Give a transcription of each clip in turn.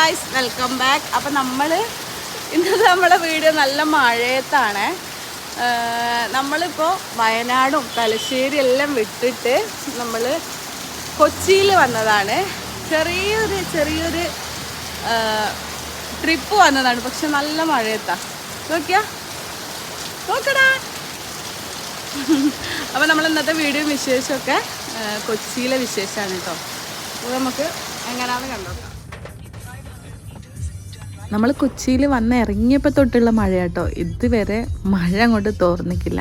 Guys, welcome back. അപ്പം ഇന്നത്തെ നമ്മുടെ വീഡിയോ നല്ല മഴയത്താണ്. നമ്മളിപ്പോൾ വയനാടും തലശ്ശേരി എല്ലാം വിട്ടിട്ട് നമ്മൾ കൊച്ചിയിൽ വന്നതാണ്. ചെറിയൊരു ട്രിപ്പ് വന്നതാണ്. പക്ഷെ നല്ല മഴയത്താണ്. നോക്കടാ. അപ്പോൾ നമ്മൾ ഇന്നത്തെ വീഡിയോ വിശേഷമൊക്കെ കൊച്ചിയിലെ വിശേഷമാണ് കേട്ടോ. അപ്പോൾ നമുക്ക് എങ്ങനെയാണെന്ന് കണ്ടോക്കാം. നമ്മൾ കൊച്ചിയിൽ വന്ന് ഇറങ്ങിയപ്പോൾ തൊട്ടുള്ള മഴ കേട്ടോ. ഇതുവരെ മഴ അങ്ങോട്ട് തോർന്നിക്കില്ല.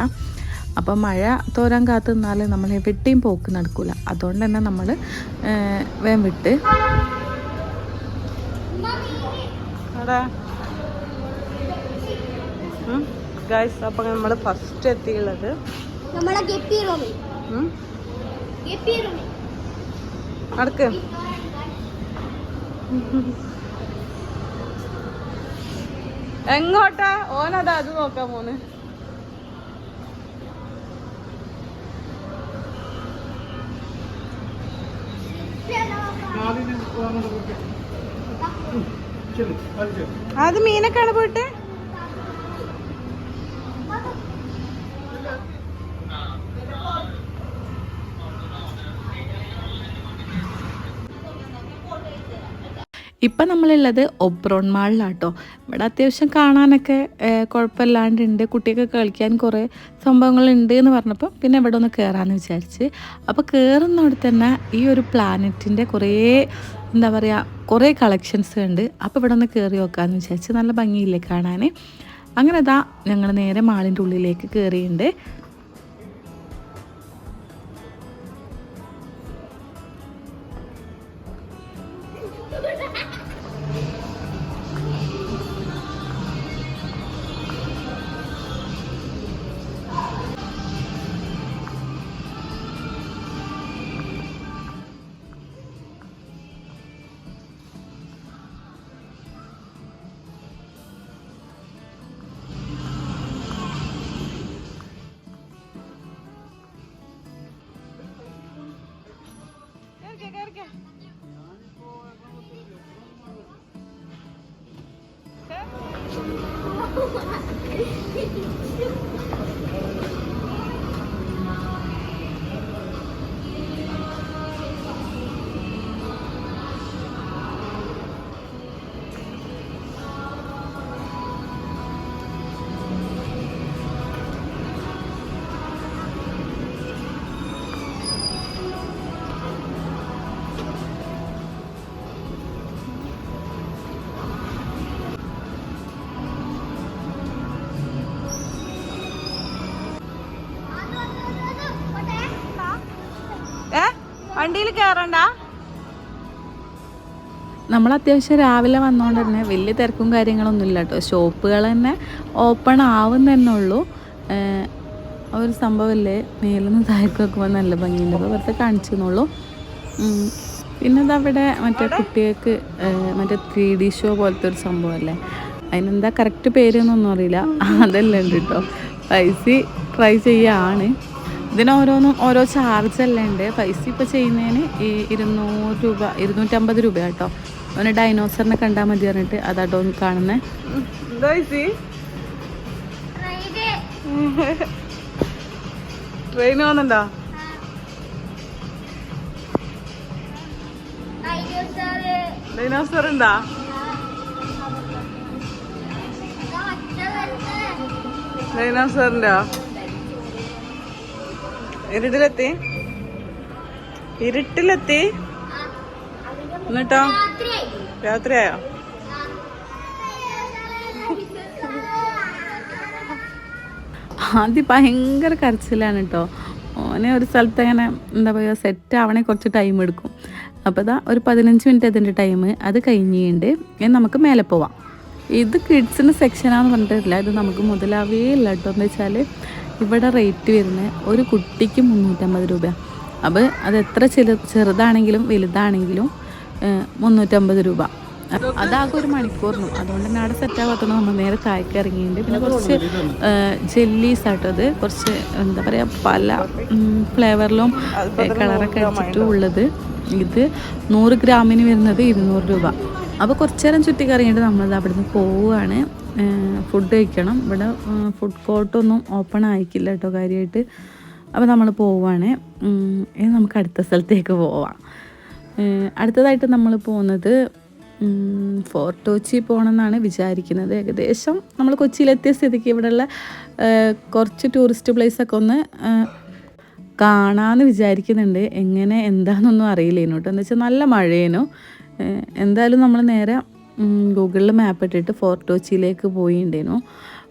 അപ്പം മഴ തോരാൻ കാത്തു നിന്നാൽ നമ്മൾ എവിടെയും പോക്ക് നടക്കില്ല. അതുകൊണ്ട് തന്നെ നമ്മൾ വേഗം വിട്ട് ഗൈസ്. അപ്പം നമ്മൾ ഫസ്റ്റ് എത്തിയുള്ളത് നടക്ക്. എങ്ങോട്ടാ ഓനതാ അത് നോക്കാൻ പോന്ന്. അത് മീനൊക്കെയാണ് പോയിട്ട്. ഇപ്പം നമ്മളുള്ളത് ഒബ്രോൺ മാളിലാട്ടോ. ഇവിടെ അത്യാവശ്യം കാണാനൊക്കെ കുഴപ്പമില്ലാണ്ടുണ്ട്. കുട്ടിയൊക്കെ കളിക്കാൻ കുറേ സംഭവങ്ങളുണ്ട് എന്ന് പറഞ്ഞപ്പോൾ പിന്നെ ഇവിടെ ഒന്ന് കയറാമെന്ന് വിചാരിച്ച്. അപ്പോൾ കയറുന്നവിടെ തന്നെ ഈ ഒരു പ്ലാനറ്റിൻ്റെ കുറേ കളക്ഷൻസ് ഉണ്ട്. അപ്പോൾ ഇവിടെ ഒന്ന് കയറി നോക്കാമെന്ന് വിചാരിച്ച്. നല്ല ഭംഗിയില്ലേ കാണാൻ. അങ്ങനെ ഇതാ ഞങ്ങൾ നേരെ മാളിൻ്റെ ഉള്ളിലേക്ക് കയറിയിട്ടുണ്ട്. വണ്ടിയിൽ കയറണ്ട. നമ്മൾ അത്യാവശ്യം രാവിലെ വന്നുകൊണ്ട് തന്നെ വലിയ തിരക്കും കാര്യങ്ങളൊന്നും ഇല്ല കേട്ടോ. ഷോപ്പുകൾ തന്നെ ഓപ്പൺ ആവുന്ന തന്നെ ഉള്ളൂ. ഒരു സംഭവമല്ലേ, മേലിൽ നിന്ന് താഴേക്ക് വെക്കുമ്പോൾ നല്ല ഭംഗിയുണ്ട്. അപ്പോൾ വെറുതെ കാണിച്ചെന്നുള്ളൂ. പിന്നെ അതവിടെ മറ്റേ കുട്ടികൾക്ക് മറ്റേ 3D ഷോ പോലത്തെ ഒരു സംഭവമല്ലേ, അതിനെന്താ കറക്റ്റ് പേരെന്നൊന്നും അറിയില്ല. അതെല്ലാം ഉണ്ട് കേട്ടോ. പൈസ ട്രൈ ചെയ്യാണ്. ഇതിന് ഓരോ ചാർജ് എല്ലാം ഉണ്ട്. പൈസ ഇപ്പോൾ ചെയ്യുന്നതിന് 200 രൂപ 250 രൂപ കേട്ടോ. അവന് ഡൈനോസറിനെ കണ്ടാൽ മതി പറഞ്ഞിട്ട് അതാട്ടോ ഒന്ന് കാണുന്നത്. ട്രെയിൻ പോകുന്നുണ്ടോ? ഡൈനോസർ ഉണ്ടാ? ഡൈനോസറിൻ്റെ ഇരുട്ടിലെത്തി എന്നിട്ടോ രാത്രിയായോ? ആദ്യം ഭയങ്കര കരച്ചിലാണ് കേട്ടോ. ഓനെ ഒരു സ്ഥലത്ത് അങ്ങനെ സെറ്റ് ആവണേ കുറച്ച് ടൈം എടുക്കും. അപ്പോൾ ഇതാ ഒരു 15 മിനിറ്റ് അതിൻ്റെ ടൈം. അത് കഴിഞ്ഞിട്ടുണ്ട്. നമുക്ക് മേലെ പോവാം. ഇത് കിഡ്സിൻ്റെ സെക്ഷനാണെന്ന് പറഞ്ഞിട്ടില്ല. ഇത് നമുക്ക് മുതലാവേ ഇല്ല കേട്ടോ. എന്ന് വെച്ചാൽ ഇവിടെ റേറ്റ് വരുന്നത് ഒരു കുട്ടിക്ക് 350 രൂപ. അപ്പോൾ അത് എത്ര ചെറുതാണെങ്കിലും വലുതാണെങ്കിലും 350 രൂപ. അതാകെ ഒരു മണിക്കൂറിനും. അതുകൊണ്ട് തന്നെ അവിടെ സെറ്റാകാത്തത് നമ്മൾ നേരെ താഴേക്ക് ഇറങ്ങിയിട്ടുണ്ട്. പിന്നെ കുറച്ച് ജെല്ലീസ് ആട്ടോ. അത് കുറച്ച് പല ഫ്ലേവറിലും കളറൊക്കെ അടിച്ചിട്ടും ഉള്ളത്. ഇത് 100 ഗ്രാമിന് വരുന്നത് 200 രൂപ. അപ്പോൾ കുറച്ച് നേരം ചുറ്റിക്കറങ്ങിയിട്ട് നമ്മളത് അവിടുന്ന് പോവുകയാണ്. ഫുഡ് കഴിക്കണം. ഇവിടെ ഫുഡ് കോർട്ടൊന്നും ഓപ്പൺ ആയിക്കില്ല കേട്ടോ കാര്യമായിട്ട്. അപ്പോൾ നമ്മൾ പോവുകയാണ്. ഇനി നമുക്ക് അടുത്ത സ്ഥലത്തേക്ക് പോവാം. അടുത്തതായിട്ട് നമ്മൾ പോകുന്നത് ഫോർട്ട് കൊച്ചി പോകണമെന്നാണ് വിചാരിക്കുന്നത്. ഏകദേശം നമ്മൾ കൊച്ചിയിലെത്തിയ സ്ഥിതിക്ക് ഇവിടെയുള്ള കുറച്ച് ടൂറിസ്റ്റ് പ്ലേസൊക്കെ ഒന്ന് കാണാമെന്ന് വിചാരിക്കുന്നുണ്ട്. എങ്ങനെ എന്താണെന്നൊന്നും അറിയില്ലേനു കേട്ടോ. എന്താ വെച്ചാൽ നല്ല മഴയേനു. എന്തായാലും നമ്മൾ നേരെ ഗൂഗിളിൽ മാപ്പ് ഇട്ടിട്ട് ഫോർട്ട് കൊച്ചിയിലേക്ക് പോയിണ്ടേനു.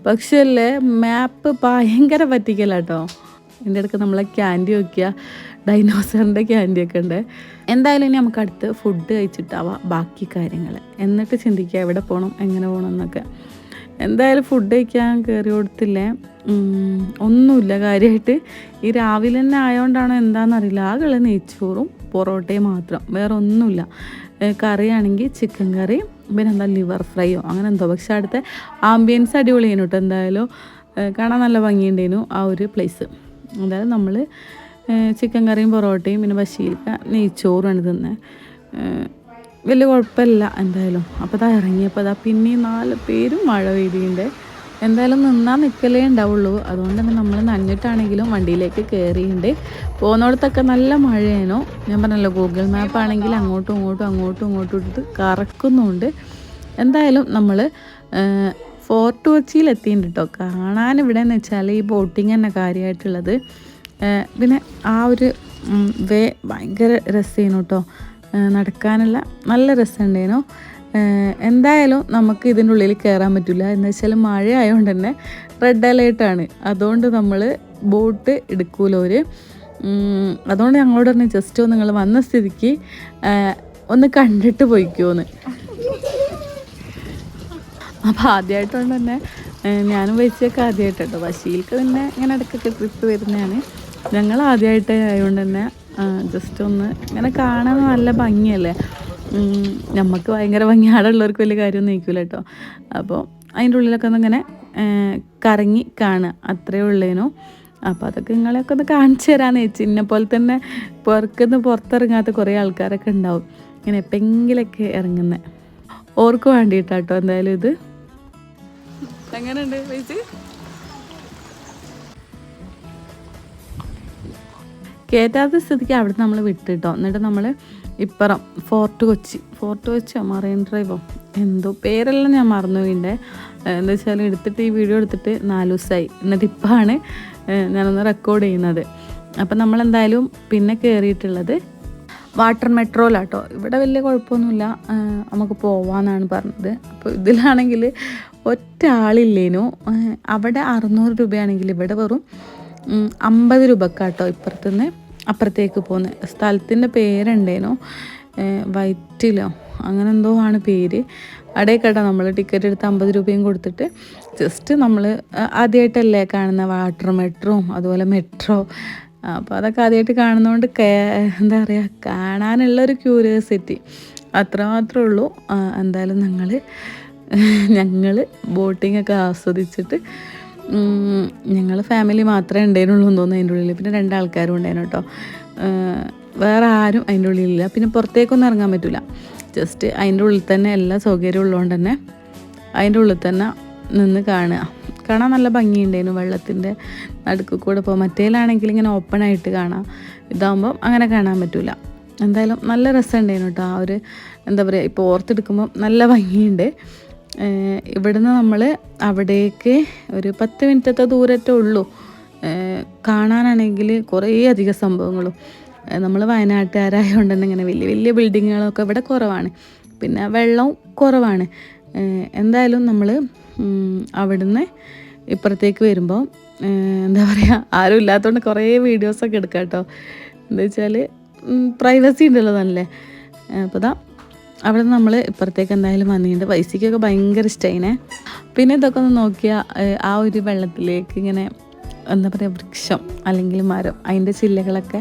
പക്ഷേ അല്ലേ മാപ്പ് ഭയങ്കര പറ്റിക്കല കേട്ടോ. എൻ്റെ അടുക്ക് നമ്മളെ ക്യാൻഡി നോക്കിയാൽ ഡൈനോസറിൻ്റെ ക്യാൻഡിയൊക്കെ ഉണ്ട്. എന്തായാലും ഇനി നമുക്ക് അടുത്ത് ഫുഡ് കഴിച്ചിട്ടാവാം ബാക്കി കാര്യങ്ങൾ. എന്നിട്ട് ചിന്തിക്കുക എവിടെ പോകണം എങ്ങനെ പോകണം എന്നൊക്കെ. എന്തായാലും ഫുഡ് കഴിക്കാൻ കയറി കൊടുത്തില്ലേ, ഒന്നുമില്ല കാര്യമായിട്ട്. ഈ രാവിലെ തന്നെ ആയതുകൊണ്ടാണോ എന്താണെന്നറിയില്ല, ആകെ നെയ്ച്ചോറും പൊറോട്ടയും മാത്രം, വേറെ ഒന്നുമില്ല. കറിയാണെങ്കിൽ ചിക്കൻ കറി, പിന്നെ എന്താ ലിവർ ഫ്രൈയോ അങ്ങനെ എന്തോ. പക്ഷെ അടുത്ത ആംബിയൻസ് അടിപൊളിയേനു കേട്ടോ. എന്തായാലും കാണാൻ നല്ല ഭംഗിയുണ്ടേനു ആ ഒരു പ്ലേസ്. എന്തായാലും നമ്മൾ ചിക്കൻ കറിയും പൊറോട്ടയും പിന്നെ ബഷീൽക്ക നെയ്ച്ചോറുമാണ് തിന്നത്. വലിയ കുഴപ്പമില്ല എന്തായാലും. അപ്പോൾ അതാ ഇറങ്ങിയപ്പോൾ അതാ പിന്നെയും 4 പേരും മഴ പെയ്തിട്ടുണ്ട്. എന്തായാലും നിന്നാൽ നിൽക്കലേ ഉണ്ടാവുള്ളൂ. അതുകൊണ്ട് തന്നെ നമ്മൾ നനഞ്ഞിട്ടാണെങ്കിലും വണ്ടിയിലേക്ക് കയറിയിട്ടുണ്ട്. പോകുന്നിടത്തൊക്കെ നല്ല മഴയാണോ. ഞാൻ പറഞ്ഞല്ലോ ഗൂഗിൾ മാപ്പ് ആണെങ്കിൽ അങ്ങോട്ടും ഇങ്ങോട്ടും ഇട്ട് കറക്കുന്നുണ്ട്. എന്തായാലും നമ്മൾ ഫോർട്ട് കൊച്ചിയിൽ എത്തിയിട്ടുണ്ട് കേട്ടോ. കാണാൻ ഇവിടെ എന്ന് വെച്ചാൽ ഈ ബോട്ടിങ് തന്നെ കാര്യമായിട്ടുള്ളത്. പിന്നെ ആ ഒരു ഭയങ്കര രസമായിരുന്നു കേട്ടോ. നടക്കാനുള്ള നല്ല രസമുണ്ടേനു. എന്തായാലും നമുക്ക് ഇതിൻ്റെ ഉള്ളിൽ കയറാൻ പറ്റില്ല. എന്ന് വെച്ചാൽ മഴ ആയതുകൊണ്ട് തന്നെ റെഡ് അലേർട്ടാണ്. അതുകൊണ്ട് നമ്മൾ ബോട്ട് എടുക്കൂലോ ഒരു. അതുകൊണ്ട് ഞങ്ങളോട് പറഞ്ഞ് ജസ്റ്റ് ഒന്ന് നിങ്ങൾ വന്ന സ്ഥിതിക്ക് ഒന്ന് കണ്ടിട്ട് പോയിക്കോന്ന്. അപ്പോൾ ആദ്യമായിട്ടുണ്ട് തന്നെ ഞാനും പൈസയൊക്കെ ആദ്യമായിട്ട് കേട്ടോ. ബഷീൽക്ക് പിന്നെ ഇങ്ങനെ ഇടയ്ക്കൊക്കെ ട്രിപ്പ് വരുന്നതാണ്. ഞങ്ങൾ ആദ്യമായിട്ട് ആയതുകൊണ്ട് തന്നെ ജസ്റ്റ് ഒന്ന് ഇങ്ങനെ കാണാൻ നല്ല ഭംഗിയല്ലേ. നമുക്ക് ഭയങ്കര ഭംഗി, അവിടെ ഉള്ളവർക്ക് വലിയ കാര്യമൊന്നും നിൽക്കില്ല കേട്ടോ. അപ്പോൾ അതിൻ്റെ ഉള്ളിലൊക്കെ ഒന്ന് ഇങ്ങനെ കറങ്ങി കാണുക, അത്രയേ ഉള്ളേനു. അപ്പോൾ അതൊക്കെ നിങ്ങളെയൊക്കെ ഒന്ന് കാണിച്ചു തരാമെന്ന് വെച്ച്. ഇന്നെ പോലെ തന്നെ പുറത്തിറങ്ങാത്ത കുറേ ആൾക്കാരൊക്കെ ഉണ്ടാവും ഇങ്ങനെ എപ്പെങ്കിലൊക്കെ ഇറങ്ങുന്നത്. ഓർക്ക് വേണ്ടിയിട്ടാട്ടോ എന്തായാലും ഇത്. എങ്ങനെയുണ്ട് പൈസ? കയറ്റാത്ത സ്ഥിതിക്ക് അവിടെ നമ്മൾ വിട്ടിട്ടോ. എന്നിട്ട് നമ്മൾ ഇപ്പുറം ഫോർട്ട് കൊച്ചിയോ മറൈൻ ഡ്രൈവോ എന്തോ പേരെല്ലാം ഞാൻ മറന്നു പോയിണ്ടേ. എന്താ വെച്ചാൽ ഈ വീഡിയോ എടുത്തിട്ട് 4 ദിവസമായി. എന്നിട്ട് ഇപ്പോഴാണ് ഞാനൊന്ന് റെക്കോർഡ് ചെയ്യുന്നത്. അപ്പം നമ്മളെന്തായാലും പിന്നെ കയറിയിട്ടുള്ളത് വാട്ടർ മെട്രോയിലാട്ടോ. ഇവിടെ വലിയ കുഴപ്പമൊന്നുമില്ല, നമുക്ക് പോവാമെന്നാണ് പറഞ്ഞത്. അപ്പോൾ ഇതിലാണെങ്കിൽ ഒറ്റ ആളില്ലേനു. അവിടെ 600 രൂപയാണെങ്കിൽ ഇവിടെ വെറും 50 രൂപക്കാട്ടോ ഇപ്പുറത്തുനിന്ന് അപ്പുറത്തേക്ക് പോകുന്നത്. സ്ഥലത്തിൻ്റെ പേരുണ്ടേനോ, വൈറ്റിലോ അങ്ങനെ എന്തോ ആണ് പേര്. അവിടേക്കാട്ടോ നമ്മൾ ടിക്കറ്റ് എടുത്ത് 50 രൂപയും കൊടുത്തിട്ട് ജസ്റ്റ് നമ്മൾ ആദ്യമായിട്ടല്ലേ കാണുന്ന വാട്ടർ മെട്രോയും അതുപോലെ മെട്രോ. അപ്പോൾ അതൊക്കെ ആദ്യമായിട്ട് കാണുന്നതുകൊണ്ട് എന്താ പറയുക, കാണാനുള്ളൊരു ക്യൂരിയോസിറ്റി അത്രമാത്രമേ ഉള്ളൂ. എന്തായാലും ഞങ്ങൾ ബോട്ടിങ്ങൊക്കെ ആസ്വദിച്ചിട്ട് ഞങ്ങൾ ഫാമിലി മാത്രമേ ഉണ്ടായിരുന്നുള്ളൂ എന്ന് തോന്നുന്നു അതിൻ്റെ ഉള്ളിൽ. പിന്നെ 2 ആൾക്കാരും ഉണ്ടായിരുന്നു കേട്ടോ. വേറെ ആരും അതിൻ്റെ ഉള്ളിലില്ല. പിന്നെ പുറത്തേക്കൊന്നും ഇറങ്ങാൻ പറ്റില്ല. ജസ്റ്റ് അതിൻ്റെ ഉള്ളിൽ തന്നെ എല്ലാ സൗകര്യവും ഉള്ളതുകൊണ്ട് തന്നെ അതിൻ്റെ ഉള്ളിൽ തന്നെ നിന്ന് കാണാൻ നല്ല ഭംഗിയുണ്ടായിരുന്നു. വെള്ളത്തിൻ്റെ നടുക്ക് കൂടെ പോകും. മറ്റേലാണെങ്കിൽ ഇങ്ങനെ ഓപ്പണായിട്ട് കാണാം. ഇതാകുമ്പം അങ്ങനെ കാണാൻ പറ്റില്ല. എന്തായാലും നല്ല രസമുണ്ടായിരുന്നു കേട്ടോ. ആ ഒരു എന്താ പറയുക, ഇപ്പോൾ ഓർത്തെടുക്കുമ്പം നല്ല ഭംഗിയുണ്ട്. ഇവിടുന്ന് നമ്മൾ അവിടേക്ക് ഒരു 10 മിനിറ്റത്തെ ദൂരത്തേ ഉള്ളൂ. കാണാനാണെങ്കിൽ കുറേ അധികം സംഭവങ്ങളും. നമ്മൾ വയനാട്ടുകാരായതുകൊണ്ട് തന്നെ ഇങ്ങനെ വലിയ വലിയ ബിൽഡിങ്ങുകളൊക്കെ ഇവിടെ കുറവാണ്. പിന്നെ വെള്ളവും കുറവാണ്. എന്തായാലും നമ്മൾ അവിടുന്ന് ഇപ്പുറത്തേക്ക് വരുമ്പോൾ എന്താ പറയുക, ആരും ഇല്ലാത്തതുകൊണ്ട് കുറേ വീഡിയോസൊക്കെ എടുക്കാം കേട്ടോ. എന്താ വെച്ചാൽ പ്രൈവസി ഉണ്ടല്ലോ നല്ലേ. അപ്പോൾ അവിടെ നിന്ന് നമ്മൾ ഇപ്പുറത്തേക്ക് എന്തായാലും വന്നിട്ടുണ്ട്. പൈസയ്ക്കൊക്കെ ഭയങ്കര ഇഷ്ടമായിനെ. പിന്നെ ഇതൊക്കെ ഒന്ന് നോക്കിയാൽ ആ ഒരു വെള്ളത്തിലേക്ക് ഇങ്ങനെ എന്താ പറയുക, വൃക്ഷം അല്ലെങ്കിൽ മരം, അതിൻ്റെ ചില്ലകളൊക്കെ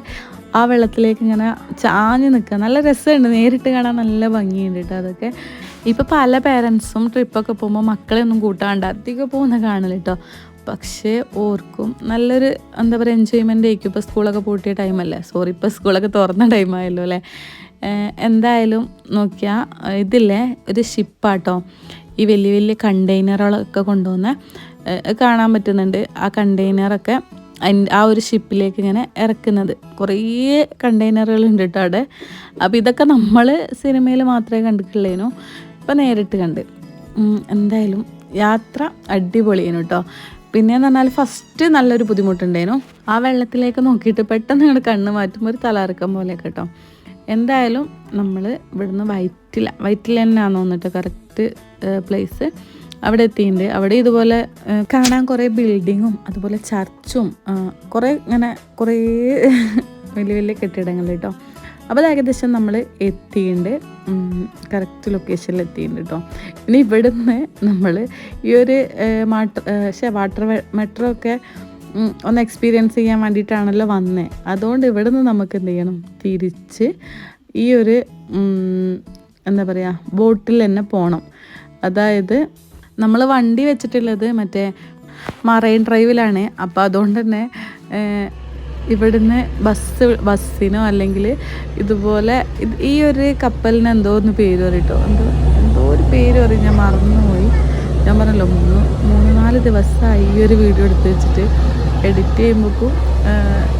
ആ വെള്ളത്തിലേക്ക് ഇങ്ങനെ ചാഞ്ഞ് നിൽക്കുക. നല്ല രസമുണ്ട്, നേരിട്ട് കാണാൻ നല്ല ഭംഗിയുണ്ട് കേട്ടോ. അതൊക്കെ ഇപ്പോൾ പല പേരൻസും ട്രിപ്പൊക്കെ പോകുമ്പോൾ മക്കളെ ഒന്നും കൂട്ടാണ്ട് അധികം പോകുന്ന കാണില്ല കേട്ടോ. പക്ഷേ ഓർക്കും നല്ലൊരു എന്താ പറയുക എൻജോയ്മെൻ്റ് ആയിരിക്കും. ഇപ്പോൾ സ്കൂളൊക്കെ പൂട്ടിയ ടൈമല്ലേ, സോറി ഇപ്പോൾ സ്കൂളൊക്കെ തുറന്ന ടൈമായല്ലോ അല്ലേ. എന്തായാലും നോക്കിയാൽ ഇതില്ലേ ഒരു ഷിപ്പാട്ടോ, ഈ വലിയ വലിയ കണ്ടെയ്നറുകളൊക്കെ കൊണ്ടുവന്ന് കാണാൻ പറ്റുന്നുണ്ട്. ആ കണ്ടെയ്നറൊക്കെ ആ ഒരു ഷിപ്പിലേക്ക് ഇങ്ങനെ ഇറക്കുന്നത് കുറേ കണ്ടെയ്നറുകളുണ്ട് കേട്ടോ അവിടെ. അപ്പോൾ ഇതൊക്കെ നമ്മൾ സിനിമയിൽ മാത്രമേ കണ്ടിട്ടുള്ളേനു, ഇപ്പം നേരിട്ട് കണ്ട്. എന്തായാലും യാത്ര അടിപൊളിയേനു കേട്ടോ. പിന്നെയെന്ന് പറഞ്ഞാൽ ഫസ്റ്റ് നല്ലൊരു ബുദ്ധിമുട്ടുണ്ടായിരുന്നു, ആ വെള്ളത്തിലേക്ക് നോക്കിയിട്ട് പെട്ടെന്ന് ഇങ്ങോട്ട് കണ്ണ് മാറ്റുമ്പോൾ ഒരു തലകറക്കം പോലെ കേട്ടോ. എന്തായാലും നമ്മൾ ഇവിടുന്ന് വൈറ്റില തന്നെയാണെന്ന് തോന്നിട്ട് കറക്റ്റ് പ്ലേസ്. അവിടെ എത്തിയിട്ടുണ്ട്. അവിടെ ഇതുപോലെ കാണാൻ കുറേ ബിൽഡിങ്ങും അതുപോലെ ചർച്ചും കുറേ ഇങ്ങനെ കുറേ വലിയ വലിയ കെട്ടിടങ്ങൾ കേട്ടോ. അപ്പോൾ അത് ഏകദേശം നമ്മൾ എത്തിയിട്ടുണ്ട്, കറക്റ്റ് ലൊക്കേഷനിൽ എത്തിയിട്ടുണ്ട് കേട്ടോ. ഇനി ഇവിടുന്ന് നമ്മൾ ഈ ഒരു വാട്ടർ മെട്രോ ഒക്കെ ഒന്ന് എക്സ്പീരിയൻസ് ചെയ്യാൻ വേണ്ടിയിട്ടാണല്ലോ വന്നത്. അതുകൊണ്ട് ഇവിടുന്ന് നമുക്ക് എന്ത് ചെയ്യണം, തിരിച്ച് ഈ ഒരു എന്താ പറയുക ബോട്ടിൽ തന്നെ പോകണം. അതായത് നമ്മൾ വണ്ടി വെച്ചിട്ടുള്ളത് മറ്റേ മറൈൻ ഡ്രൈവിലാണ്. അപ്പോൾ അതുകൊണ്ട് തന്നെ ഇവിടുന്ന് ബസ്സിനോ അല്ലെങ്കിൽ ഇതുപോലെ ഈ ഒരു കപ്പലിന് എന്തോ ഒന്ന് പേര് പറയട്ടോ, എന്തോ ഒരു പേര് പറയും, ഞാൻ മറന്നുപോയി. ഞാൻ പറഞ്ഞല്ലോ 3-4 ദിവസമായി ഈ ഒരു വീഡിയോ എടുത്ത് വെച്ചിട്ട് എഡിറ്റ് ചെയ്യുമ്പോഴേക്കും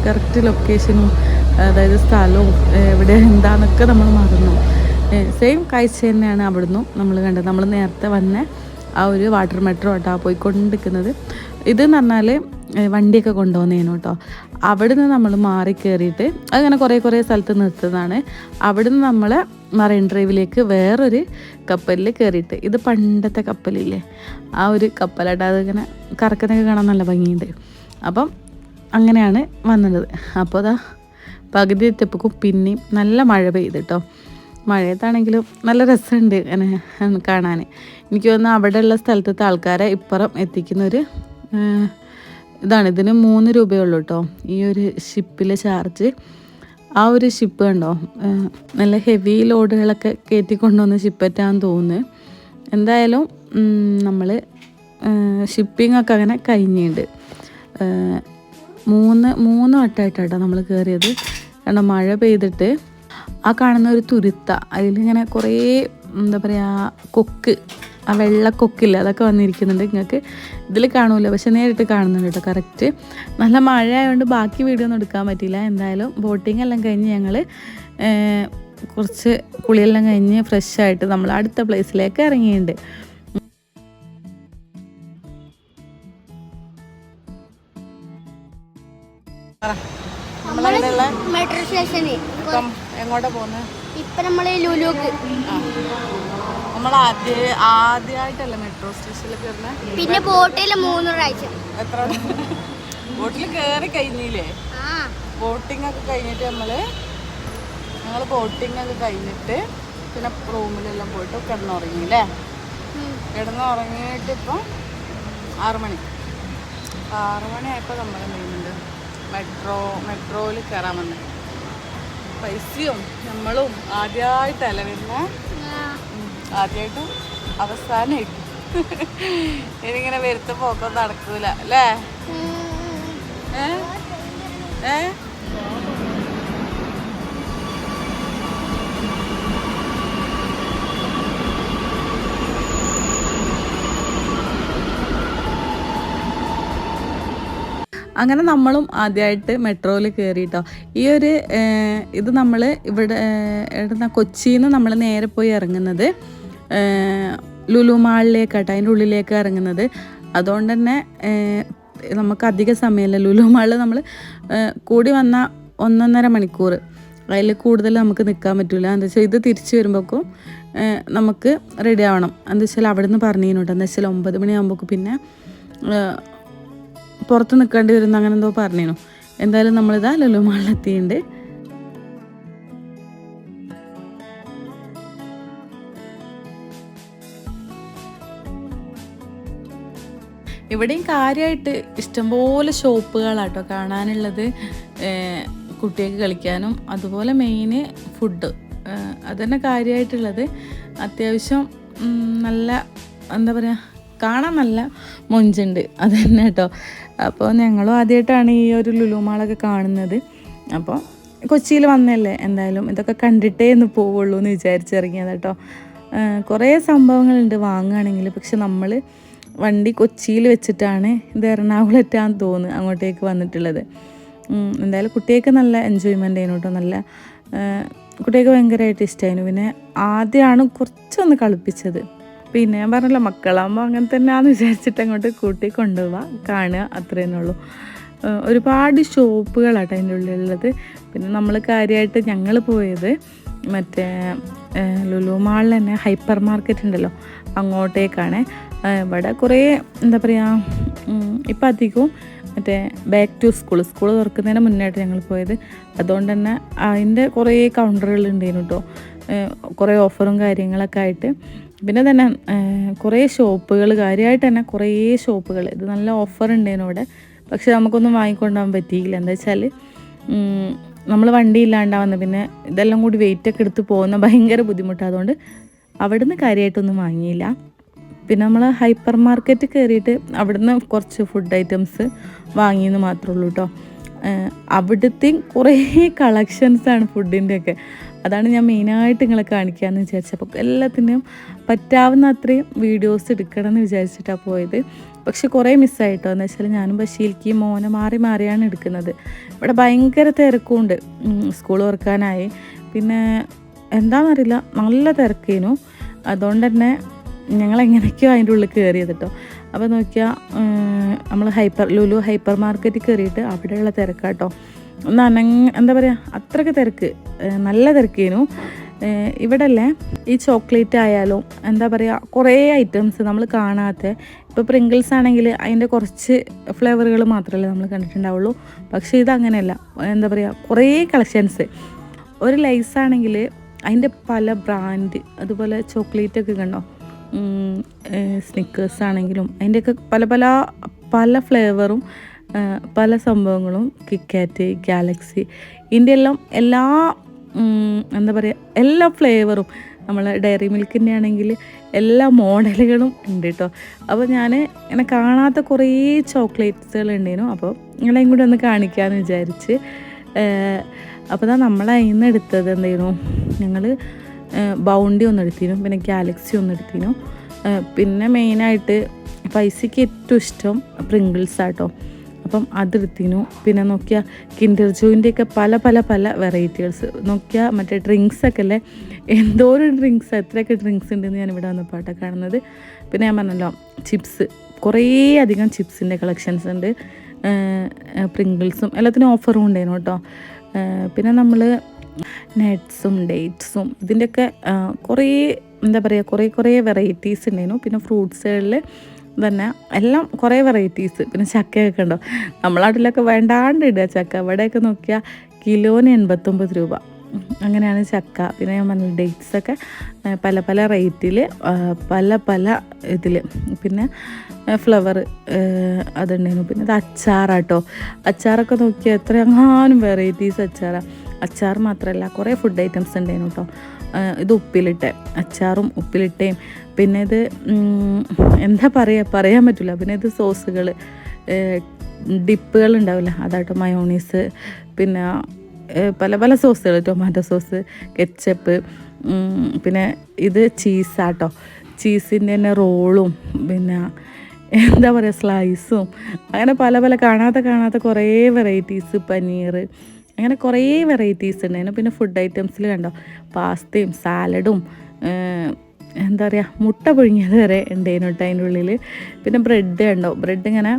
കറക്റ്റ് ലൊക്കേഷനും അതായത് സ്ഥലവും എവിടെ എന്താണെന്നൊക്കെ നമ്മൾ മറന്നു. സെയിം കാഴ്ച തന്നെയാണ് അവിടുന്ന് നമ്മൾ കണ്ടത്. നമ്മൾ നേരത്തെ വന്ന ആ ഒരു വാട്ടർ മെട്രോ ആട്ടോ പോയിക്കൊണ്ടിരിക്കുന്നത്. ഇതെന്ന് പറഞ്ഞാൽ വണ്ടിയൊക്കെ കൊണ്ടുപോകുന്നതിനു കേട്ടോ. അവിടുന്ന് നമ്മൾ മാറി കയറിയിട്ട് അങ്ങനെ കുറേ സ്ഥലത്ത് നിർത്തുന്നതാണ്. അവിടുന്ന് നമ്മൾ മറൈൻ ഡ്രൈവിലേക്ക് വേറൊരു കപ്പലിൽ കയറിയിട്ട്, ഇത് പണ്ടത്തെ കപ്പലില്ലേ ആ ഒരു കപ്പലാട്ടോ, അതിങ്ങനെ കറക്കുന്നതൊക്കെ കാണാൻ നല്ല ഭംഗിയുണ്ട്. അപ്പം അങ്ങനെയാണ് വന്നത്. അപ്പോൾ അതാ പകുതി എത്തിയപ്പോഴേക്കും പിന്നെയും നല്ല മഴ പെയ്ത് കേട്ടോ. മഴയത്താണെങ്കിലും നല്ല രസമുണ്ട് അങ്ങനെ കാണാൻ. എനിക്ക് തോന്നുന്നു അവിടെയുള്ള സ്ഥലത്തെ ആൾക്കാരെ ഇപ്പുറം എത്തിക്കുന്നൊരു ഇതാണ്. ഇതിന് 3 രൂപയുള്ളൂ കേട്ടോ ഈ ഒരു ഷിപ്പിലെ ചാർജ്. ആ ഒരു ഷിപ്പ് കണ്ടോ, നല്ല ഹെവി ലോഡുകളൊക്കെ കയറ്റിക്കൊണ്ടുവന്ന ഷിപ്പറ്റാന്ന് തോന്നുന്നു. എന്തായാലും നമ്മൾ ഷിപ്പിങ്ങൊക്കെ അങ്ങനെ കഴിഞ്ഞിട്ടുണ്ട്. 3 വട്ടമായിട്ടാട്ടോ നമ്മൾ കയറിയത്. കാരണം മഴ പെയ്തിട്ട് ആ കാണുന്ന ഒരു തുരുത്ത, അതിലിങ്ങനെ കുറേ എന്താ പറയുക കൊക്ക്, ആ വെള്ളക്കൊക്കില്ല അതൊക്കെ വന്നിരിക്കുന്നുണ്ട്. നിങ്ങൾക്ക് ഇതിൽ കാണൂല, പക്ഷെ നേരിട്ട് കാണുന്നുണ്ട് കേട്ടോ കറക്റ്റ്. നല്ല മഴ ആയതുകൊണ്ട് ബാക്കി വീഡിയോ ഒന്നും എടുക്കാൻ പറ്റിയില്ല. എന്തായാലും ബോട്ടിംഗ് എല്ലാം കഴിഞ്ഞ് ഞങ്ങൾ കുറച്ച് കുളിയെല്ലാം കഴിഞ്ഞ് ഫ്രഷായിട്ട് നമ്മൾ അടുത്ത പ്ലേസിലേക്ക് ഇറങ്ങിയിട്ടുണ്ട്. മെട്രോ സ്റ്റേഷന് എങ്ങോട്ടാ പോകുന്നത്? ഇപ്പൊ നമ്മള് ലുലുക്ക്. നമ്മൾ ആദ്യമായിട്ടല്ലേ മെട്രോ സ്റ്റേഷനിൽ കയറുന്നത്. പിന്നെ ബോട്ടിൽ 3 പ്രാവശ്യം. എത്ര ബോട്ടിൽ കയറി കഴിഞ്ഞില്ലേ? ബോട്ടിംഗ് ഒക്കെ കഴിഞ്ഞിട്ട് ഞങ്ങൾ ബോട്ടിംഗ് ഒക്കെ കഴിഞ്ഞിട്ട് പിന്നെ റൂമിലെല്ലാം പോയിട്ട് കിടന്നുറങ്ങിയില്ലേ. കിടന്നുറങ്ങിയിട്ട് ഇപ്പം 6 മണിയായപ്പോൾ നമ്മൾ എന്ത് മെട്രോയിൽ കയറാൻ വന്നത്. പൈസയും നമ്മളും ആദ്യമായിട്ടല്ല വരുന്നത്, ആദ്യമായിട്ടും അവസാനമായിട്ടും. ഇനിങ്ങനെ വരുത്ത പോക്കൊന്നും നടക്കൂല അല്ലേ? അങ്ങനെ നമ്മളും ആദ്യമായിട്ട് മെട്രോയിൽ കയറിയിട്ടോ. ഈ ഒരു ഇത് നമ്മൾ ഇവിടെ കൊച്ചിയിൽ നിന്ന് നമ്മൾ നേരെ പോയി ഇറങ്ങുന്നത് ലുലു മാളിലേക്കാട്ടോ, അതിൻ്റെ ഉള്ളിലേക്ക് ഇറങ്ങുന്നത്. അതുകൊണ്ട് തന്നെ നമുക്ക് അധിക സമയമല്ല. ലുലു മാളിൽ നമ്മൾ കൂടി വന്ന 1.5 മണിക്കൂർ, അതിൽ കൂടുതൽ നമുക്ക് നിൽക്കാൻ പറ്റില്ല. എന്താ വെച്ചാൽ ഇത് തിരിച്ച് വരുമ്പോഴേക്കും നമുക്ക് റെഡി ആവണം. എന്താ വെച്ചാൽ അവിടെ നിന്ന് പറഞ്ഞിരുന്നുണ്ട്, എന്താ വെച്ചാൽ 9 മണിയാകുമ്പോഴേക്കും പിന്നെ പുറത്ത് നിൽക്കേണ്ടി വരുന്ന അങ്ങനെ എന്തോ പറഞ്ഞിരുന്നു. എന്തായാലും നമ്മളിതാ ലുലു മാളിലെത്തിയിട്ടുണ്ട്. ഇവിടെയും കാര്യമായിട്ട് ഇഷ്ടംപോലെ ഷോപ്പുകളാട്ടോ കാണാനുള്ളത്. കുട്ടികൾക്ക് കളിക്കാനും അതുപോലെ മെയിന് ഫുഡ് അതന്നെ കാര്യമായിട്ടുള്ളത്. അത്യാവശ്യം നല്ല എന്താ പറയുക കാണാൻ നല്ല മൊഞ്ചുണ്ട് അത് തന്നെ കേട്ടോ. അപ്പോൾ ഞങ്ങളും ആദ്യമായിട്ടാണ് ഈ ഒരു ലുലു മാളൊക്കെ കാണുന്നത്. അപ്പോൾ കൊച്ചിയിൽ വന്നല്ലേ, എന്തായാലും ഇതൊക്കെ കണ്ടിട്ടേ ഒന്ന് പോവുള്ളൂ എന്ന് വിചാരിച്ചിറങ്ങിയത് കേട്ടോ. കുറേ സംഭവങ്ങളുണ്ട് വാങ്ങുകയാണെങ്കിൽ. പക്ഷെ നമ്മൾ വണ്ടി കൊച്ചിയിൽ വെച്ചിട്ടാണ് ഇത് എറണാകുളത്താന്ന് തോന്നുന്നു അങ്ങോട്ടേക്ക് വന്നിട്ടുള്ളത്. എന്തായാലും കുട്ടികൾക്ക് നല്ല എൻജോയ്മെൻ്റ് ആയിരുന്നു കേട്ടോ. നല്ല കുട്ടികൾക്ക് ഭയങ്കരമായിട്ട് ഇഷ്ടമായിരുന്നു. പിന്നെ ആദ്യമാണ് കുറച്ചൊന്ന് കളിപ്പിച്ചത്. പിന്നെ ഞാൻ പറഞ്ഞല്ലോ മക്കളാകുമ്പോൾ അങ്ങനെ തന്നെയാണെന്ന് വിചാരിച്ചിട്ട് അങ്ങോട്ട് കൂട്ടി കൊണ്ടുപോവുക, കാണുക, അത്രയേ ഉള്ളൂ. ഒരുപാട് ഷോപ്പുകളാട്ടോ അതിൻ്റെ ഉള്ളിലുള്ളത്. പിന്നെ നമ്മൾ കാര്യമായിട്ട് ഞങ്ങൾ പോയത് മറ്റേ ലുലു മാളിൽ തന്നെ ഹൈപ്പർ മാർക്കറ്റ് ഉണ്ടല്ലോ, അങ്ങോട്ടേക്കാണ്. ഇവിടെ കുറേ എന്താ പറയുക, ഇപ്പം അധികവും മറ്റേ ബാക്ക് ടു സ്കൂൾ തുറക്കുന്നതിന് മുന്നായിട്ട് ഞങ്ങൾ പോയത്. അതുകൊണ്ട് തന്നെ അതിൻ്റെ കുറേ കൗണ്ടറുകൾ ഉണ്ടായിരുന്നു കേട്ടോ, കുറേ ഓഫറും കാര്യങ്ങളൊക്കെ ആയിട്ട്. പിന്നെ തന്നെ കുറേ ഷോപ്പുകൾ, കാര്യമായിട്ട് തന്നെ കുറേ ഷോപ്പുകൾ. ഇത് നല്ല ഓഫർ ഉണ്ടായിരുന്നു ഇവിടെ. പക്ഷെ നമുക്കൊന്നും വാങ്ങിക്കൊണ്ടുപോകാൻ പറ്റിയില്ല. എന്താ വെച്ചാൽ നമ്മൾ വണ്ടി ഇല്ലാണ്ടാവുന്നത്, പിന്നെ ഇതെല്ലാം കൂടി വെയിറ്റൊക്കെ എടുത്ത് പോകുന്ന ഭയങ്കര ബുദ്ധിമുട്ടാണ്. അതുകൊണ്ട് അവിടുന്ന് കാര്യമായിട്ടൊന്നും വാങ്ങിയില്ല. പിന്നെ നമ്മൾ ഹൈപ്പർ മാർക്കറ്റ് കയറിയിട്ട് അവിടുന്ന് കുറച്ച് ഫുഡ് ഐറ്റംസ് വാങ്ങിയെന്ന് മാത്രമേ ഉള്ളൂ കേട്ടോ. അവിടുത്തെയും കുറേ കളക്ഷൻസാണ് ഫുഡിൻ്റെയൊക്കെ. അതാണ് ഞാൻ മെയിനായിട്ട് നിങ്ങളെ കാണിക്കാമെന്ന് വിചാരിച്ചപ്പോൾ എല്ലാത്തിനും പറ്റാവുന്ന അത്രയും വീഡിയോസ് എടുക്കണം എന്ന് വിചാരിച്ചിട്ടാണ് പോയത്. പക്ഷെ കുറേ മിസ്സായിട്ടോ. എന്ന് വെച്ചാൽ ഞാനും ബഷീൽക്ക് മോനെ മാറിയാണ് എടുക്കുന്നത്. ഇവിടെ ഭയങ്കര തിരക്കുണ്ട്, സ്കൂൾ തുറക്കാനായി. പിന്നെ എന്താണെന്നറിയില്ല, നല്ല തിരക്കേനു. അതുകൊണ്ട് തന്നെ ഞങ്ങൾ എങ്ങനെയൊക്കെയോ അതിൻ്റെ ഉള്ളിൽ കയറിയത് കേട്ടോ. അപ്പോൾ നോക്കിയാൽ നമ്മൾ ലുലു ഹൈപ്പർ മാർക്കറ്റിൽ കയറിയിട്ട് അവിടെയുള്ള തിരക്കാട്ടോ. എന്താ പറയുക, അത്രയ്ക്ക് തിരക്ക്, നല്ല തിരക്കേനു. ഇവിടെ അല്ലേ ഈ ചോക്ലേറ്റ് ആയാലും എന്താ പറയുക, കുറേ ഐറ്റംസ് നമ്മൾ കാണാത്ത. ഇപ്പോൾ പ്രിങ്കിൾസ് ആണെങ്കിൽ അതിൻ്റെ കുറച്ച് ഫ്ലേവറുകൾ മാത്രമല്ലേ നമ്മൾ കണ്ടിട്ടുണ്ടാവുള്ളൂ. പക്ഷേ ഇതങ്ങനെയല്ല, എന്താ പറയുക, കുറേ കളക്ഷൻസ്. ഒരു ലൈസ് ആണെങ്കിൽ അതിൻ്റെ പല ബ്രാൻഡ്, അതുപോലെ ചോക്ലേറ്റൊക്കെ കണ്ടോ, സ്നിക്കേഴ്സ് ആണെങ്കിലും അതിൻ്റെയൊക്കെ പല ഫ്ലേവറും പല സംഭവങ്ങളും. കിറ്റ്കാറ്റ്, ഗാലക്സി, ഇതിൻ്റെ എല്ലാം എല്ലാ എന്താ പറയുക, എല്ലാ ഫ്ലേവറും. നമ്മൾ ഡയറി മിൽക്കിൻ്റെ ആണെങ്കിൽ എല്ലാ മോഡലുകളും ഉണ്ട് കേട്ടോ. അപ്പോൾ ഞാൻ ഇങ്ങനെ കാണാത്ത കുറേ ചോക്ലേറ്റ്സുകൾ ഉണ്ടായിരുന്നു. അപ്പോൾ നിങ്ങളെയും കൂടി ഒന്ന് കാണിക്കാമെന്ന് വിചാരിച്ച്. അപ്പോൾ നമ്മൾ അതിൽ നിന്ന് എടുത്തത് എന്തായിരുന്നു, ഞങ്ങൾ ബൗണ്ടി ഒന്ന് എടുത്തിരുന്നു, പിന്നെ ഗാലക്സി ഒന്ന് എടുത്തിരുന്നു. പിന്നെ മെയിനായിട്ട് പൈസയ്ക്ക് ഏറ്റവും ഇഷ്ടം പ്രിങ്കിൾസ് ആട്ടോ. അപ്പം അതെടുത്തിരുന്നു. പിന്നെ നോക്കിയാൽ കിൻഡർ ജോയിൻ്റെയൊക്കെ പല വെറൈറ്റികൾസ്. നോക്കിയാൽ മറ്റേ ഡ്രിങ്ക്സൊക്കെ അല്ലേ, എന്തോരം ഡ്രിങ്ക്സ്, എത്രയൊക്കെ ഡ്രിങ്ക്സ് ഉണ്ടെന്ന് ഞാനിവിടെ വന്നപ്പോഴാണ് കാണുന്നത്. പിന്നെ ഞാൻ പറഞ്ഞല്ലോ ചിപ്സ്, കുറേ അധികം ചിപ്സിൻ്റെ കളക്ഷൻസ് ഉണ്ട്. പ്രിങ്കിൾസും എല്ലാത്തിനും ഓഫറും ഉണ്ടായിരുന്നു കേട്ടോ. പിന്നെ നമ്മൾ നട്ട്സും ഡേറ്റ്സും ഇതിൻ്റെയൊക്കെ കുറേ എന്താ പറയുക, കുറേ വെറൈറ്റീസ് ഉണ്ടായിരുന്നു. പിന്നെ ഫ്രൂട്ട്സുകളിൽ തന്നെ എല്ലാം കുറേ വെറൈറ്റീസ്. പിന്നെ ചക്കയൊക്കെ ഉണ്ടോ, നമ്മളെ നാട്ടിലൊക്കെ വേണ്ടാണ്ട് ഇടുക ചക്ക. ഇവിടെയൊക്കെ നോക്കിയാൽ കിലോന് 89 രൂപ അങ്ങനെയാണ് ചക്ക. പിന്നെ ഞാൻ പറഞ്ഞ ഡേറ്റ്സൊക്കെ പല റേറ്റിൽ, പല ഇതിൽ. പിന്നെ ഫ്ലവർ അതുണ്ടായിരുന്നു. പിന്നെ ഇത് അച്ചാറാട്ടോ. അച്ചാറൊക്കെ നോക്കിയാൽ എത്രയെങ്ങാനും വെറൈറ്റീസ് അച്ചാറാണ്. അച്ചാർ മാത്രമല്ല കുറേ ഫുഡ് ഐറ്റംസ് ഉണ്ടായിരുന്നു കേട്ടോ. ഇത് ഉപ്പിലിട്ട അച്ചാറും ഉപ്പിലിട്ടയും. പിന്നെ ഇത് എന്താ പറയാൻ പറ്റില്ല. പിന്നെ ഇത് സോസുകൾ, ഡിപ്പുകൾ ഉണ്ടാവില്ല, അതാട്ടോ മയോണീസ്. പിന്നെ പല സോസുകൾ, ടൊമാറ്റോ സോസ്, കെച്ചപ്പ്. പിന്നെ ഇത് ചീസാട്ടോ, ചീസിൻ്റെ തന്നെ റോളും, പിന്നെ എന്താ പറയുക സ്ലൈസും. അങ്ങനെ പല കാണാത്ത കുറേ വെറൈറ്റീസ്, പനീർ, അങ്ങനെ കുറേ വെറൈറ്റീസ് ഉണ്ടായിരുന്നു. പിന്നെ ഫുഡ് ഐറ്റംസിൽ കണ്ടോ പാസ്തയും സാലഡും, എന്താ പറയുക, മുട്ട പുഴുങ്ങിയത് വരെ ഉണ്ടായിരുന്നു കേട്ടോ അതിൻ്റെ ഉള്ളിൽ. പിന്നെ ബ്രെഡ് കണ്ടോ, ബ്രെഡ് ഇങ്ങനെ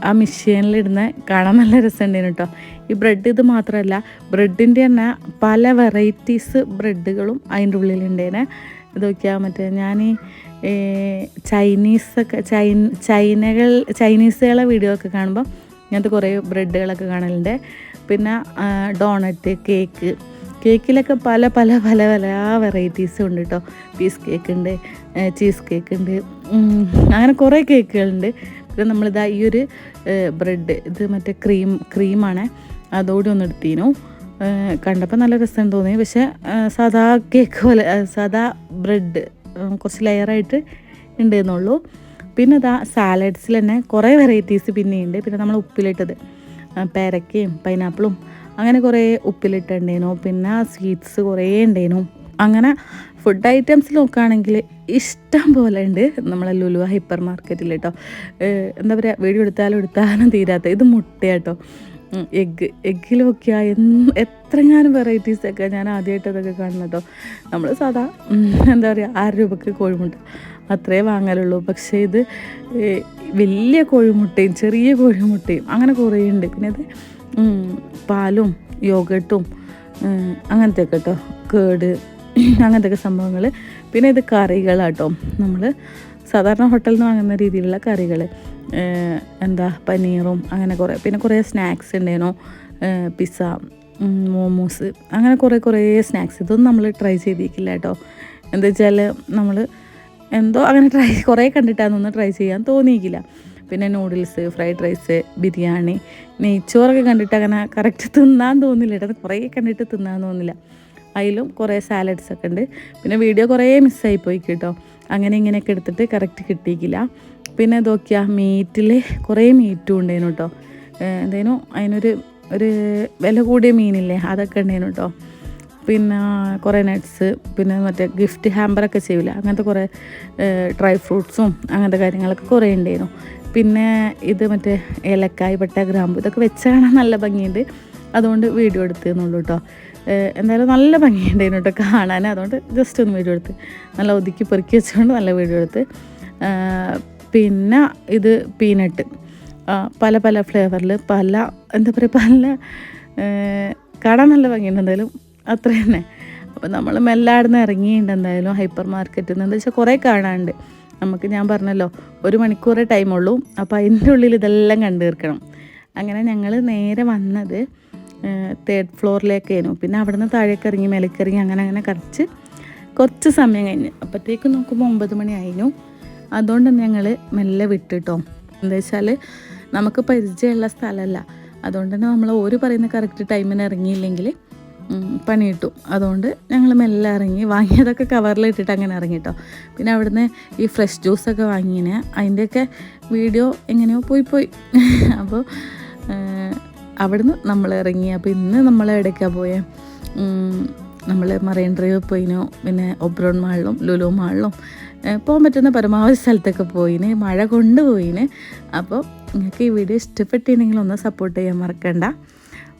ആ മെഷീനിലിടുന്ന കാണാൻ നല്ല രസമുണ്ടായിരുന്നു കേട്ടോ. ഈ ബ്രെഡ് ഇത് മാത്രമല്ല, ബ്രെഡിൻ്റെ തന്നെ പല വെറൈറ്റീസ് ബ്രെഡുകളും അതിൻ്റെ ഉള്ളിലുണ്ടായിരുന്നേ. ഇത് നോക്കിയാൽ മറ്റേ ഞാൻ ചൈനീസുകളെ വീഡിയോ ഒക്കെ കാണുമ്പോൾ ഇങ്ങനത്തെ കുറേ ബ്രെഡുകളൊക്കെ കാണലുണ്ട്. പിന്നെ ഡോണറ്റ്, കേക്കിലൊക്കെ പല വെറൈറ്റീസും ഉണ്ട് കേട്ടോ. പീസ് കേക്ക് ഉണ്ട്, ചീസ് കേക്ക് ഉണ്ട്, അങ്ങനെ കുറേ കേക്കുകളുണ്ട്. പിന്നെ നമ്മളിതാ ഈ ഒരു ബ്രെഡ്, ഇത് മറ്റേ ക്രീമാണ്, അതോടെ ഒന്ന് എടുത്തിനു. കണ്ടപ്പോൾ നല്ല രസം തോന്നി. പക്ഷേ സാധാ കേക്ക് പോലെ, സാധാ ബ്രെഡ് കുറച്ച് ലെയറായിട്ട് ഉണ്ടെന്നുള്ളൂ. പിന്നെ ഇതാ സാലഡ്സിൽ തന്നെ കുറേ വെറൈറ്റീസ് പിന്നെയുണ്ട്. പിന്നെ നമ്മൾ ഉപ്പിലിട്ടത് പേരക്കയും പൈനാപ്പിളും അങ്ങനെ കുറേ ഉപ്പിലിട്ടുണ്ടേനു. പിന്നെ സ്വീറ്റ്സ് കുറേ ഉണ്ടേനു. അങ്ങനെ ഫുഡ് ഐറ്റംസിൽ നോക്കുകയാണെങ്കിൽ ഇഷ്ടം പോലെ ഉണ്ട് നമ്മളെ ലുലു ഹൈപ്പർ മാർക്കറ്റിൽ കേട്ടോ. എന്താ പറയുക, വീഡിയോ എടുത്താലും തീരാത്ത ഇത് മുട്ടയാട്ടോ. എഗ്ഗിൽ നോക്കിയാൽ എത്രങ്ങാനും വെറൈറ്റീസൊക്കെ ഞാൻ ആദ്യമായിട്ട് അതൊക്കെ കാണുന്നു കേട്ടോ. നമ്മൾ സാധാ എന്താ പറയുക 6 രൂപയ്ക്ക് കോഴിമുട്ട അത്രേ വാങ്ങലുള്ളൂ. പക്ഷേ ഇത് വലിയ കോഴിമുട്ടയും ചെറിയ കോഴിമുട്ടയും അങ്ങനെ കുറേ ഉണ്ട്. പിന്നെ ഇത് പാലും യോഗട്ടും അങ്ങനത്തെ ഒക്കെ കേട്ടോ, കേട് അങ്ങനത്തെ ഒക്കെ സംഭവങ്ങൾ. പിന്നെ ഇത് കറികളാട്ടോ, നമ്മൾ സാധാരണ ഹോട്ടലിൽ നിന്ന് വാങ്ങുന്ന രീതിയിലുള്ള കറികൾ, എന്താ പനീറും അങ്ങനെ കുറേ. പിന്നെ കുറേ സ്നാക്സ് ഉണ്ടായിരുന്നു, പിസ്സ, മോമോസ് അങ്ങനെ കുറേ സ്നാക്സ്. ഇതൊന്നും നമ്മൾ ട്രൈ ചെയ്തിരിക്കില്ല കേട്ടോ. എന്താ വെച്ചാൽ നമ്മൾ എന്തോ അങ്ങനെ കുറേ കണ്ടിട്ടാണെന്നൊന്നും ട്രൈ ചെയ്യാൻ തോന്നിയിട്ടില്ല. പിന്നെ നൂഡിൽസ്, ഫ്രൈഡ് റൈസ്, ബിരിയാണി, നെയ്ച്ചോറൊക്കെ കണ്ടിട്ട് അങ്ങനെ കറക്റ്റ് തിന്നാൻ തോന്നില്ല കേട്ടോ. കുറേ കണ്ടിട്ട് തിന്നാൻ തോന്നില്ല. അതിലും കുറേ സാലഡ്സൊക്കെ ഉണ്ട്. പിന്നെ വീഡിയോ കുറേ മിസ്സായിപ്പോയി കേട്ടോ. അങ്ങനെ ഇങ്ങനെയൊക്കെ എടുത്തിട്ട് കറക്റ്റ് കിട്ടിയിട്ടില്ല. പിന്നെ നോക്കിയാൽ മീറ്റിൽ കുറേ മീറ്റും ഉണ്ടായിരുന്നു കേട്ടോ. എന്തേനു അതിനൊരു വില കൂടിയ മീനില്ലേ, അതൊക്കെ ഉണ്ടായിരുന്നു കേട്ടോ. പിന്നെ കുറേ നട്ട്സ്, പിന്നെ മറ്റേ ഗിഫ്റ്റ് ഹാമ്പറൊക്കെ ചെയ്യില്ല, അങ്ങനത്തെ കുറേ ഡ്രൈ ഫ്രൂട്ട്സും അങ്ങനത്തെ കാര്യങ്ങളൊക്കെ കുറേ ഉണ്ടായിരുന്നു. പിന്നെ ഇത് മറ്റേ ഏലക്കായ്, പട്ട, ഗ്രാമ്പു ഇതൊക്കെ വെച്ചാണ് നല്ല ഭംഗിയുണ്ട്. അതുകൊണ്ട് വീഡിയോ എടുത്തെന്നുള്ളൂ കേട്ടോ. എന്തായാലും നല്ല ഭംഗിയുണ്ടായിരുന്നു കേട്ടോ കാണാൻ. അതുകൊണ്ട് ജസ്റ്റ് ഒന്ന് വീഡിയോ എടുത്ത് നല്ല ഒതുക്കി പെറുക്കി വെച്ചുകൊണ്ട് നല്ല വീഡിയോ എടുത്ത്. പിന്നെ ഇത് പീനട്ട് പല ഫ്ലേവറിൽ എന്താ പറയുക കാണാൻ നല്ല ഭംഗിയുണ്ട്. എന്തായാലും അത്ര തന്നെ. അപ്പം നമ്മൾ മെല്ലാടുന്ന് ഇറങ്ങിയിട്ടുണ്ട് എന്തായാലും ഹൈപ്പർ മാർക്കറ്റിൽ നിന്ന്. എന്താ വെച്ചാൽ കുറേ കാണാനുണ്ട് നമുക്ക്. ഞാൻ പറഞ്ഞല്ലോ 1 മണിക്കൂറേ ടൈമുള്ളൂ. അപ്പോൾ അതിൻ്റെ ഉള്ളിൽ ഇതെല്ലാം കണ്ടു തീർക്കണം. അങ്ങനെ ഞങ്ങൾ നേരെ വന്നത് 3rd ഫ്ലോറിലേക്കായിരുന്നു. പിന്നെ അവിടെ നിന്ന് താഴേക്ക് ഇറങ്ങി മേലേക്ക് ഇറങ്ങി അങ്ങനെ കുറച്ച് സമയം കഴിഞ്ഞ് അപ്പോഴത്തേക്കും നോക്കുമ്പോൾ 9 മണി ആയിരുന്നു. അതുകൊണ്ട് ഞങ്ങൾ മെല്ലെ വിട്ടിട്ടോ. എന്താ വെച്ചാൽ നമുക്ക് പരിചയമുള്ള സ്ഥലമല്ല. അതുകൊണ്ട് തന്നെ നമ്മൾ പറയുന്ന കറക്റ്റ് ടൈമിന് ഇറങ്ങിയില്ലെങ്കിൽ പണി കിട്ടും. അതുകൊണ്ട് ഞങ്ങൾ മെല്ലെ ഇറങ്ങി, വാങ്ങിയതൊക്കെ കവറിലിട്ടിട്ട് അങ്ങനെ ഇറങ്ങിട്ടോ. പിന്നെ അവിടുന്ന് ഈ ഫ്രഷ് ജ്യൂസൊക്കെ വാങ്ങിന്, അതിൻ്റെയൊക്കെ വീഡിയോ എങ്ങനെയോ പോയി അപ്പോൾ അവിടുന്ന് നമ്മൾ ഇറങ്ങി. അപ്പോൾ ഇന്ന് നമ്മൾ എവിടേക്കാണ് പോയത്, നമ്മൾ മറൈൻ ഡ്രൈവ് പോയിനു. പിന്നെ ഒബ്രോൺ മാളിലും ലുലു മാളിലും പോകാൻ പറ്റുന്ന പരമാവധി സ്ഥലത്തൊക്കെ പോയിന്. മഴ കൊണ്ടുപോയിന്. അപ്പോൾ നിങ്ങൾക്ക് ഈ വീഡിയോ ഇഷ്ടപ്പെട്ടിട്ടുണ്ടെങ്കിൽ ഒന്ന് സപ്പോർട്ട് ചെയ്യാൻ മറക്കണ്ട.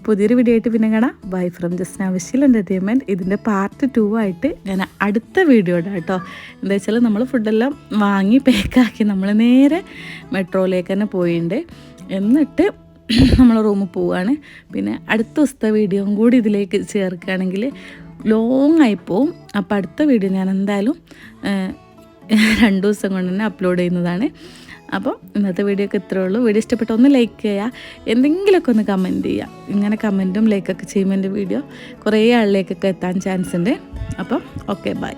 പുതിയൊരു വീഡിയോ ആയിട്ട് പിന്നെ കാണാം. ബൈ ഫ്രം ജസ്ന വിശിൽ എൻ്റർടൈൻമെൻറ്റ്. ഇതിൻ്റെ പാർട്ട് 2 ആയിട്ട് ഞാൻ അടുത്ത വീഡിയോ ഇടാം കേട്ടോ. എന്താ വെച്ചാൽ നമ്മൾ ഫുഡെല്ലാം വാങ്ങി പാക്കാക്കി നമ്മൾ നേരെ മെട്രോയിലേക്ക് തന്നെ പോയിട്ടുണ്ട്. എന്നിട്ട് നമ്മൾ റൂമിൽ പോവുകയാണ്. പിന്നെ അടുത്ത ദിവസത്തെ വീഡിയോയും കൂടി ഇതിലേക്ക് ചേർക്കുകയാണെങ്കിൽ ലോങ് ആയിപ്പോവും. അപ്പോൾ അടുത്ത വീഡിയോ ഞാൻ എന്തായാലും 2 ദിവസം കൊണ്ട് തന്നെ അപ്ലോഡ് ചെയ്യുന്നതാണ്. അപ്പോൾ ഇന്നത്തെ വീഡിയോ ഒക്കെ ഇത്രയേ ഉള്ളൂ. വീഡിയോ ഇഷ്ടപ്പെട്ട ഒന്ന് ലൈക്ക് ചെയ്യുക, എന്തെങ്കിലുമൊക്കെ ഒന്ന് കമൻറ്റ് ചെയ്യുക. ഇങ്ങനെ കമൻറ്റും ലൈക്കൊക്കെ ചെയ്യുമ്പോൾ എൻ്റെ വീഡിയോ കുറേ ആളിലേക്കൊക്കെ എത്താൻ ചാൻസ് ഉണ്ട്. അപ്പോൾ ഓക്കെ, ബൈ.